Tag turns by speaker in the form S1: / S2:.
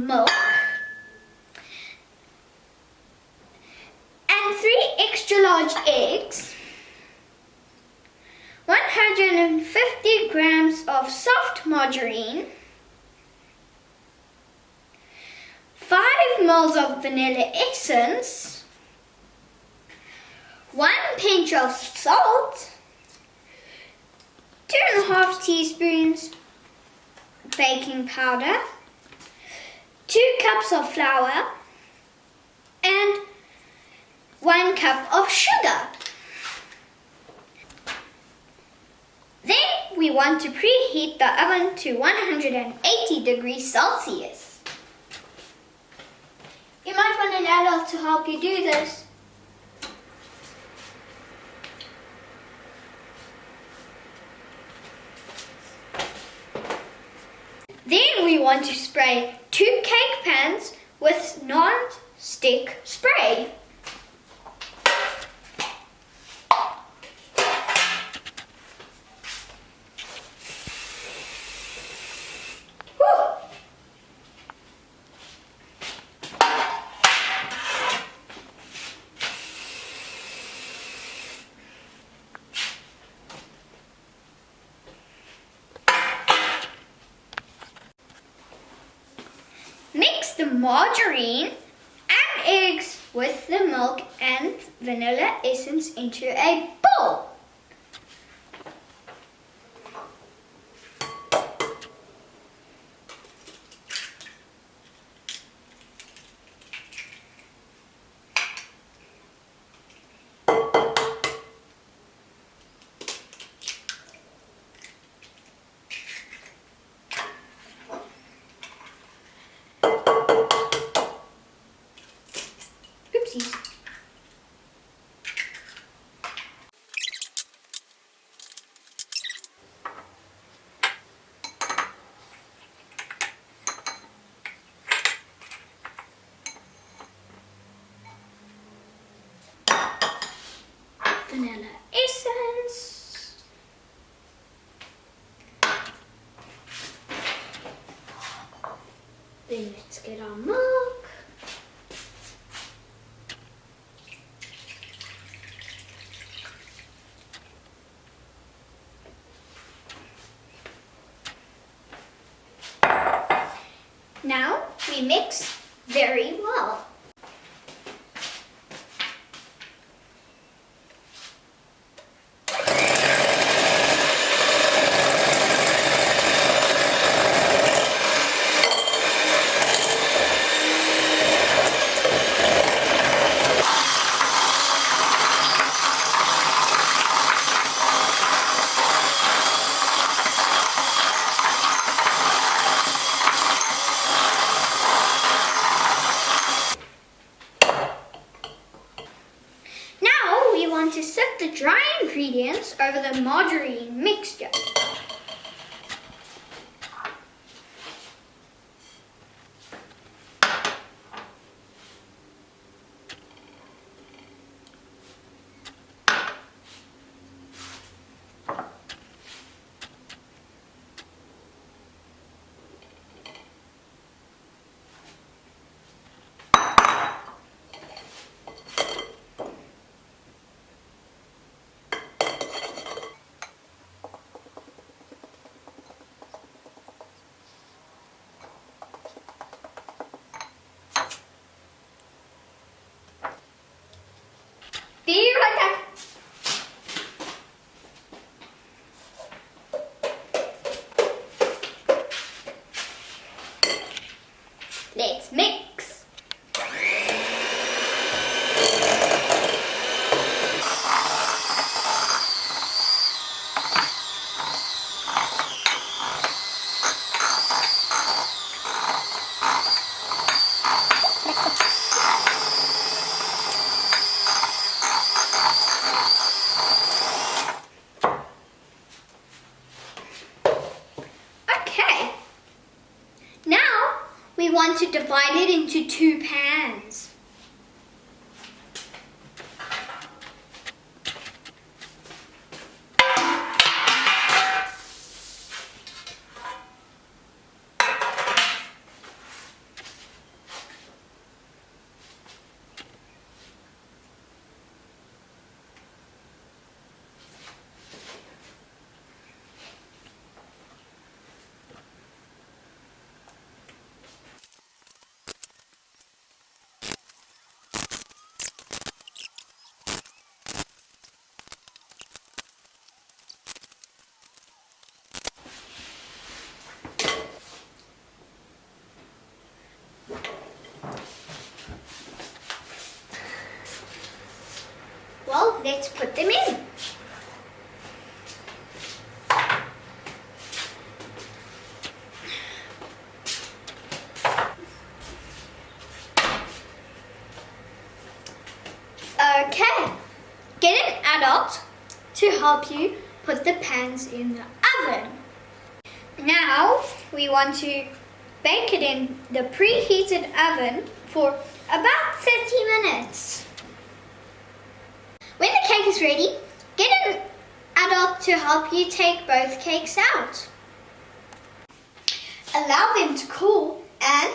S1: milk and 3 extra large eggs, 150 grams of soft margarine, 5 ml of vanilla essence, 1 pinch of salt, 2.5 teaspoons baking powder, 2 cups of flour, and 1 cup of sugar. Then we want to preheat the oven to 180 degrees Celsius. You might want an adult to help you do this. Then we want to spray 2 cake pans with non-stick spray. Mix the margarine and eggs with the milk and vanilla essence into a bowl. Oopsies. Vanilla essence. Then let's get our milk. Now we mix very well. To sift the dry ingredients over the margarine mixture. Be right back. Let's mix. We want to divide it into 2 pans. let's put them in. Okay, get an adult to help you put the pans in the oven. Now we want to bake it in the preheated oven for about 30 minutes. When the cake is ready, get an adult to help you take both cakes out. Allow them to cool and